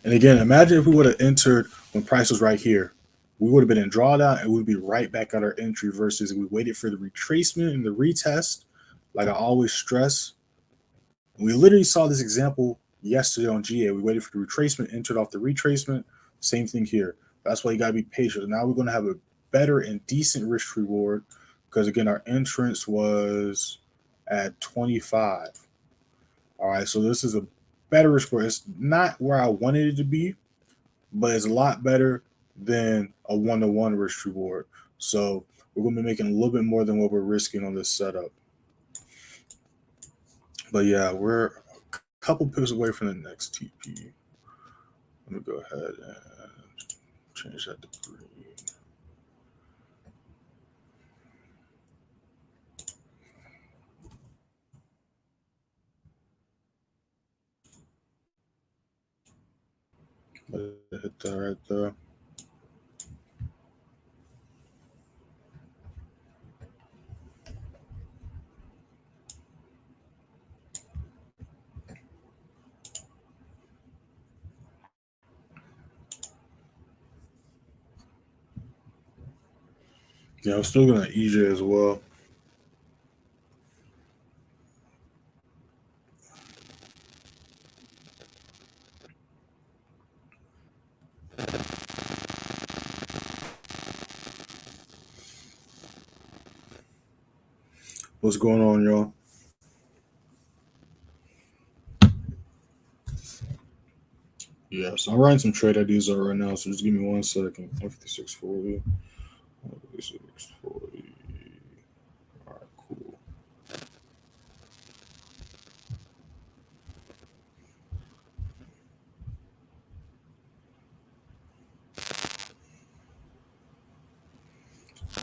And again, imagine if we would have entered when price was right here. We would have been in drawdown and we'd be right back at our entry versus we waited for the retracement and the retest. Like I always stress, we literally saw this example yesterday on GA. We waited for the retracement, entered off the retracement. Same thing here. That's why you got to be patient. Now we're going to have a better and decent risk reward because, again, our entrance was at 25. All right, so this is a better risk reward. It's not where I wanted it to be, but it's a lot better than a one-to-one risk reward. So we're going to be making a little bit more than what we're risking on this setup. But yeah, we're a couple pips away from the next TP. Let me go ahead and change that to green. Let it hit that right there. Yeah, I'm still going to EJ as well. What's going on, y'all? Yeah, so I'm writing some trade ideas out right now, so just give me 1 second. 5640. 5640. All right, cool.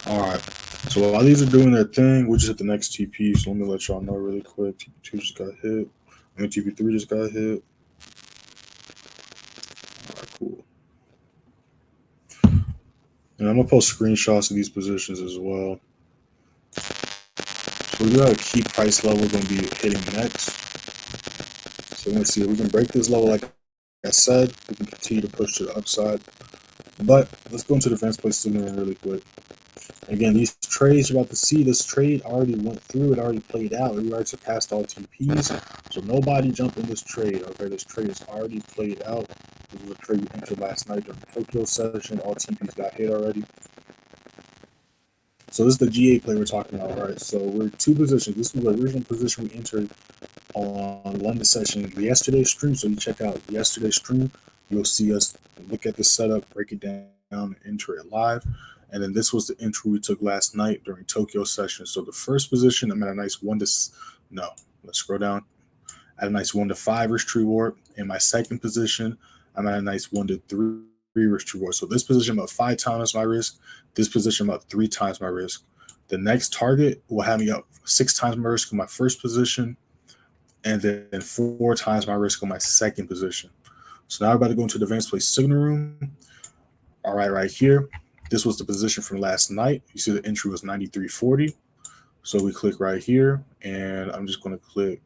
All right. So while these are doing their thing, we just hit the next TP. So let me let y'all know really quick. TP2 just got hit. I mean, TP3 just got hit. All right, cool. And I'm going to post screenshots of these positions as well. So we got a key price level going to be hitting next. So we're going to see if we can break this level. Like I said, we can continue to push to the upside. But let's go into the advanced place signaling really quick. Again, these trades you're about to see, this trade already went through. It already played out. We already surpassed all TPs. So nobody jump in this trade. Okay, this trade is already played out. This was a trade we entered last night during the Tokyo session. All TPs got hit already. So this is the GA play we're talking about, right? So we're 2 positions. This was the original position we entered on London session yesterday's stream. So you check out yesterday's stream. You'll see us look at the setup, break it down, and enter it live. And then this was the entry we took last night during Tokyo session. So the first position, I'm at a nice 1 to... No, let's scroll down. at a nice 1 to 5 risk reward. In my second position, I'm at a nice 1 to 3 risk reward. So this position I'm at 5 times my risk. This position I'm at 3 times my risk. The next target will have me up 6 times my risk in my first position, and then 4 times my risk on my second position. So now we're about to go into the advanced play signal room. All right here. This was the position from last night. You see the entry was 93.40. So we click right here, and I'm just going to click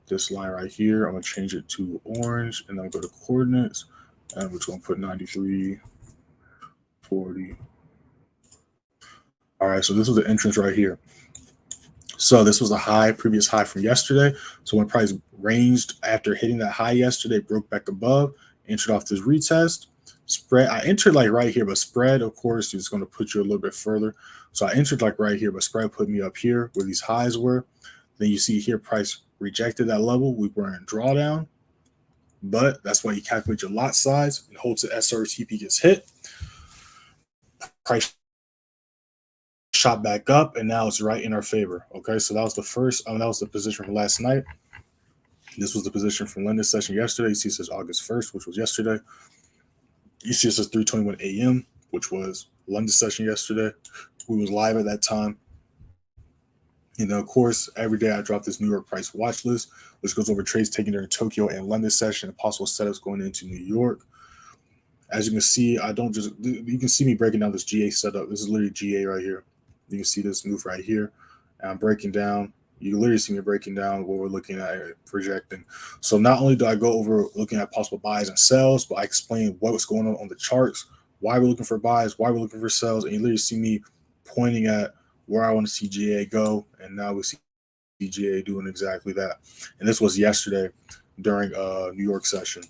this line right here. I'm going to change it to orange, and then I'll go to coordinates, and we're just going to put 93.40. All right, so this was the entrance right here. So this was the high, previous high from yesterday. So when price ranged after hitting that high yesterday, broke back above, entered off this retest. Spread, I entered like right here, but spread, of course, is going to put you a little bit further. So I entered like right here, but spread put me up here where these highs were. Then you see here, price rejected that level. We were in drawdown, but that's why you calculate your lot size and hold to SRTP gets hit. Price shot back up, and now it's right in our favor. Okay, so that was the first. That was the position from last night. This was the position from London session yesterday. You see it says August 1st, which was yesterday. You see it says 3:21 a.m., which was London session yesterday. We was live at that time. You know, of course, every day I drop this New York price watch list, which goes over trades taken during Tokyo and London session and possible setups going into New York. As you can see, you can see me breaking down this GA setup. This is literally GA right here. You can see this move right here. And I'm breaking down. You literally see me breaking down what we're looking at projecting. So not only do I go over looking at possible buys and sells, but I explain what's going on the charts, why we're looking for buys, why we're looking for sells, and you literally see me pointing at where I want to see GA go, and now we see GA doing exactly that. And this was yesterday during New York session.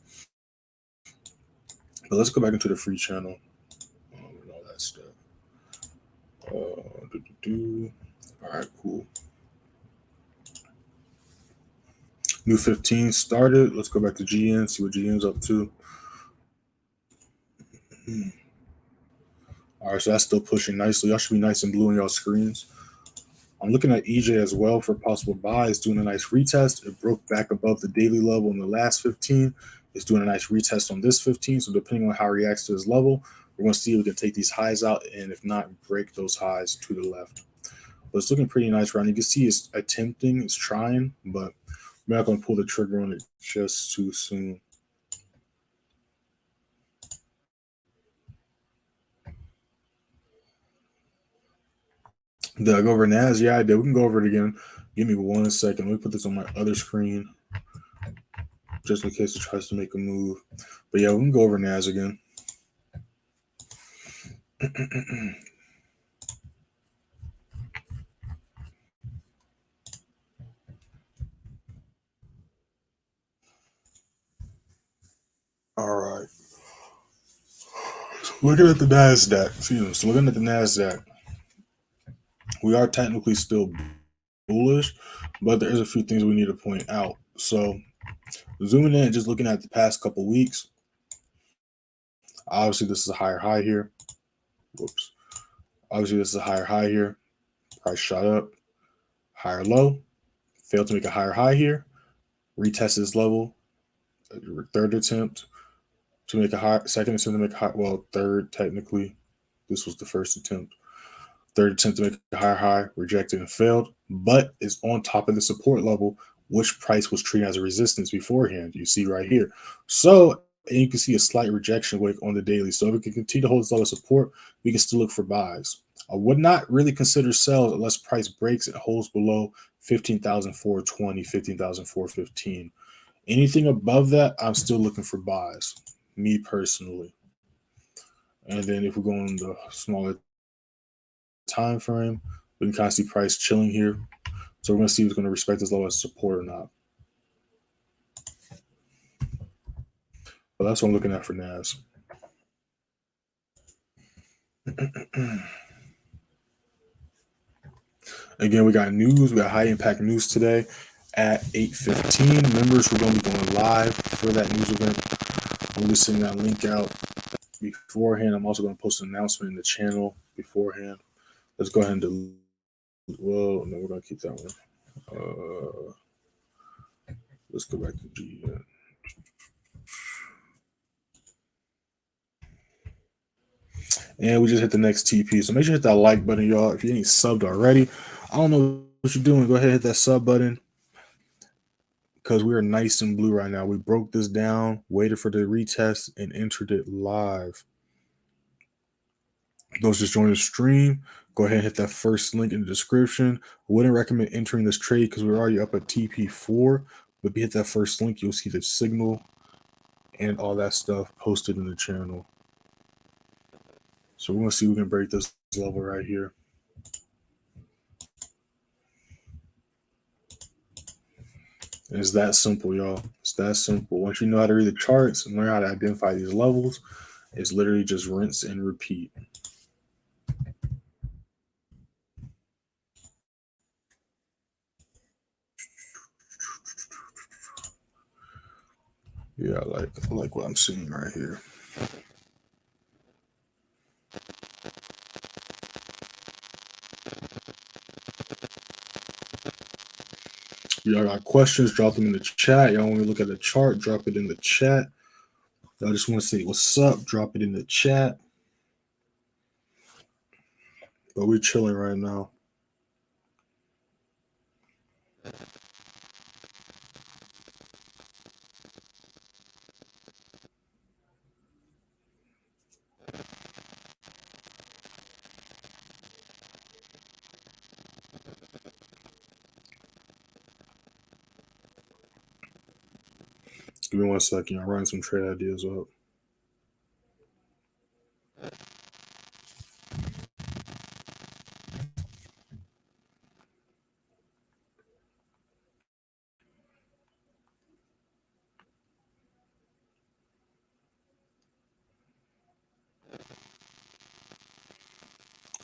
But let's go back into the free channel and all that stuff. All right, cool. New 15 started. Let's go back to GN, see what GN's up to. All right, so that's still pushing nicely. Y'all should be nice and blue on y'all screens. I'm looking at EJ as well for possible buys, doing a nice retest. It broke back above the daily level in the last 15. It's doing a nice retest on this 15. So depending on how it reacts to this level, we're going to see if we can take these highs out, and if not, break those highs to the left. But it's looking pretty nice around. You can see it's attempting, it's trying, but we're not going to pull the trigger on it just too soon. Did I go over NAS? Yeah, I did. We can go over it again. Give me 1 second. Let me put this on my other screen just in case it tries to make a move. But yeah, we can go over NAS again. All right. So looking at the NASDAQ, so looking at the NASDAQ, we are technically still bullish, but there's a few things we need to point out. So zooming in and just looking at the past couple weeks, obviously this is a higher high here. Whoops. Obviously this is a higher high here. Price shot up, higher low, failed to make a higher high here, retest this level, third attempt to make a high, second attempt to make a high, well, third technically. This was the first attempt. Third attempt to make a higher high, rejected and failed, but it's on top of the support level, which price was treated as a resistance beforehand. You see right here. So, and you can see a slight rejection wick on the daily. So if we can continue to hold this level of support, we can still look for buys. I would not really consider sells unless price breaks and holds below 15,420, 15,415. Anything above that, I'm still looking for buys, me personally. And then if we're going the smaller time frame, we can kind of see price chilling here. So we're going to see if it's going to respect this level of support or not. But that's what I'm looking at for NAS. Again, we got news. We got high impact news today at 8:15. Members, we're going to be going live for that news event. I'm just sending that link out beforehand. I'm also going to post an announcement in the channel beforehand. Let's go ahead and delete. Well, no, we're going to keep that one. Let's go back to G. And we just hit the next TP. So make sure you hit that like button, y'all. If you ain't subbed already, I don't know what you're doing. Go ahead and hit that sub button, because we are nice and blue right now. We broke this down, waited for the retest, and entered it live. Those just joined the stream, go ahead and hit that first link in the description. I wouldn't recommend entering this trade because we're already up at TP4. But if you hit that first link, you'll see the signal and all that stuff posted in the channel. So we're going to see if we can break this level right here. And it's that simple, y'all. It's that simple. Once you know how to read the charts and learn how to identify these levels, it's literally just rinse and repeat. Yeah, I like what I'm seeing right here. Y'all got questions, drop them in the chat. Y'all want to look at the chart, drop it in the chat. Y'all just want to say what's up, drop it in the chat. But we're chilling right now. Give me 1 second. I'm writing some trade ideas up.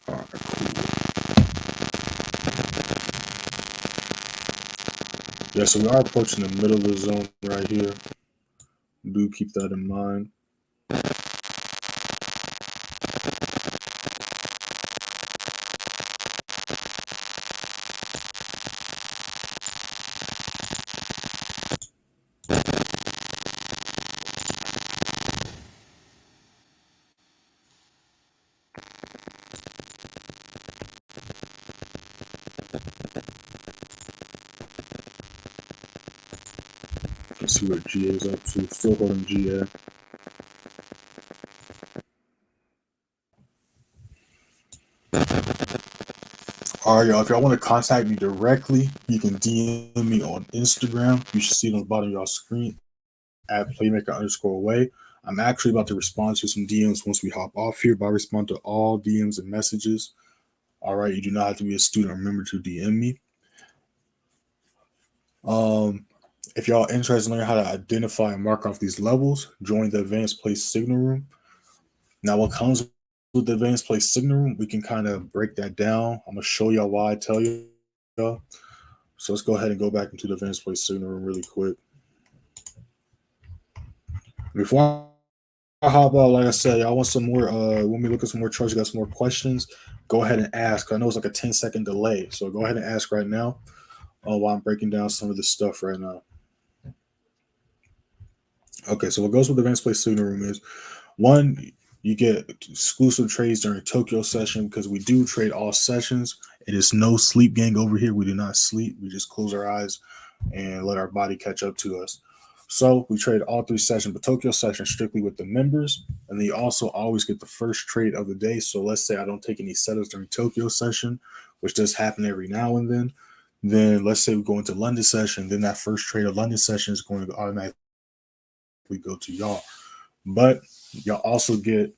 All right, cool. Yeah, so we are approaching the middle of the zone right here. Do keep that in mind. Let's see what GA is up to. Still holding GA. All right, y'all. If y'all want to contact me directly, you can DM me on Instagram. You should see it on the bottom of y'all screen at playmaker_way. I'm actually about to respond to some DMs once we hop off here, but I respond to all DMs and messages. All right, you do not have to be a student. Remember to DM me. If y'all interested in learning how to identify and mark off these levels, join the advanced place signal room. Now, what comes with the advanced place signal room, we can kind of break that down. I'm gonna show y'all why I tell y'all. So let's go ahead and go back into the advanced place signal room really quick. Before I hop out, like I said, y'all want some more, when we look at some more charts, you got some more questions, go ahead and ask. I know it's like a 10-second delay. So go ahead and ask right now while I'm breaking down some of this stuff right now. Okay, so what goes with the advanced place signal room is, one, you get exclusive trades during Tokyo session because we do trade all sessions. It is no sleep gang over here. We do not sleep. We just close our eyes and let our body catch up to us. So we trade all 3 sessions, but Tokyo session strictly with the members. And then you also always get the first trade of the day. So let's say I don't take any setups during Tokyo session, which does happen every now and then. Then let's say we go into London session. Then that first trade of London session is going to automatically go to y'all. But y'all also get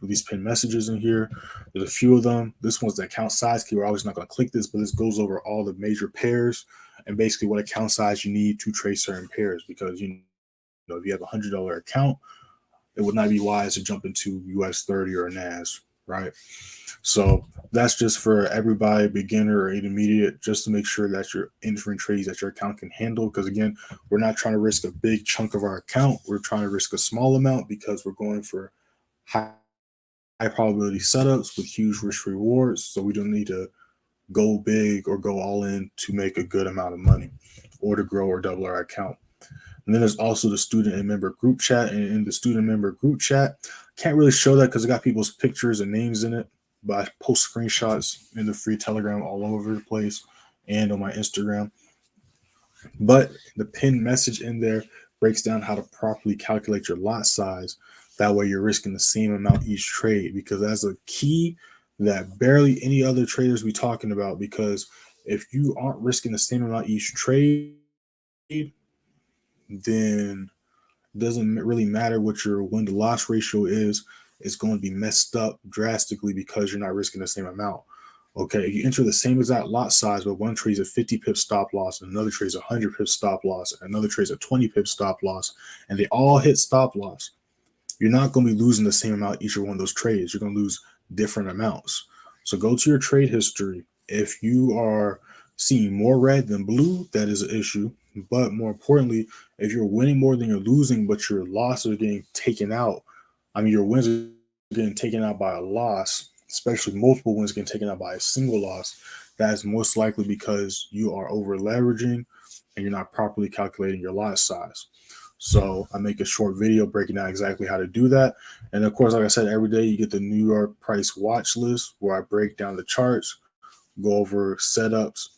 these pinned messages in here. There's a few of them. This one's the account size key. We're always not going to click this, but this goes over all the major pairs and basically what account size you need to trade certain pairs. Because you know, if you have a $100 account, it would not be wise to jump into US30 or NAS, right? So that's just for everybody, beginner or intermediate, just to make sure that you're entering trades that your account can handle. Because again, we're not trying to risk a big chunk of our account. We're trying to risk a small amount because we're going for high probability setups with huge risk rewards. So we don't need to go big or go all in to make a good amount of money. or to grow or double our account. And then there's also the student and member group chat. And in the student member group chat, can't really show that because it got people's pictures and names in it. But I post screenshots in the free Telegram all over the place and on my Instagram. But the pinned message in there breaks down how to properly calculate your lot size. That way you're risking the same amount each trade, because that's a key that barely any other traders be talking about. Because if you aren't risking the same amount each trade, then it doesn't really matter what your win to loss ratio is. It's going to be messed up drastically because you're not risking the same amount. Okay, if you enter the same exact lot size, but one trades a 50 pip stop loss, and another trades a 100 pip stop loss, and another trades a 20 pip stop loss, and they all hit stop loss, you're not going to be losing the same amount each one of those trades. You're going to lose different amounts. So go to your trade history. If you are seeing more red than blue, that is an issue. But more importantly, if you're winning more than you're losing, but your losses are getting taken out, your wins are getting taken out by a loss, especially multiple wins getting taken out by a single loss, that is most likely because you are over leveraging and you're not properly calculating your lot size. So I make a short video breaking down exactly how to do that. And of course, like I said, every day you get the New York price watch list where I break down the charts, go over setups,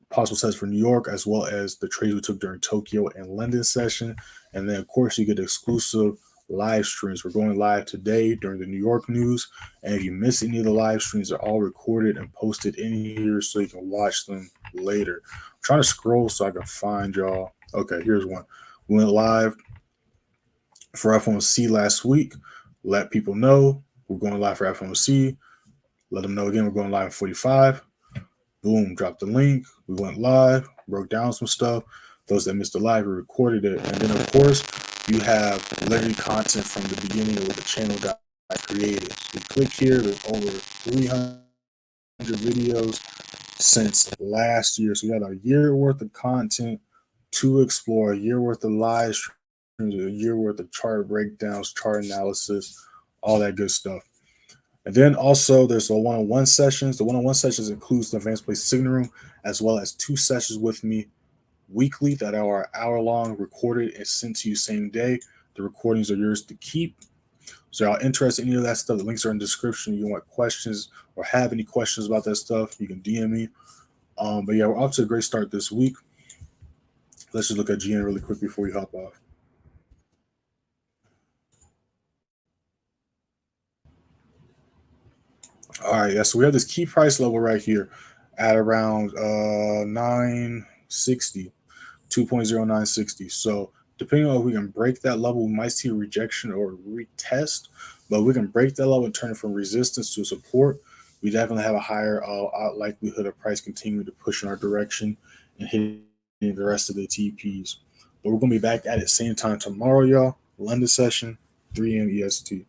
possible sets for New York, as well as the trades we took during Tokyo and London session. And then, of course, you get exclusive live streams. We're going live today during the New York news. And if you miss any of the live streams, they're all recorded and posted in here so you can watch them later. I'm trying to scroll so I can find y'all. Okay, here's one. We went live for FOMC last week. Let people know we're going live for FOMC. Let them know again we're going live at 45. Boom, dropped the link. We went live, broke down some stuff. Those that missed the live, we recorded it. And then, of course, you have legendary content from the beginning of the channel that I created. So you click here, there's over 300 videos since last year. So we got a year worth of content to explore, a year worth of live streams, a year worth of chart breakdowns, chart analysis, all that good stuff. And then also there's the one-on-one sessions. The one-on-one sessions includes the advanced play signal room, as well as 2 sessions with me weekly that are hour-long, recorded and sent to you same day. The recordings are yours to keep. So y'all interested in any of that stuff, the links are in the description. You want questions or have any questions about that stuff, you can DM me. But yeah, we're off to a great start this week. Let's just look at GN really quick before we hop off. All right, yeah, so we have this key price level right here at around 960, 2.0960. So depending on if we can break that level, we might see a rejection or retest, but we can break that level and turn it from resistance to support. We definitely have a higher likelihood of price continuing to push in our direction and hitting the rest of the TPs. But we're going to be back at it same time tomorrow, y'all. London session, 3 a.m. EST.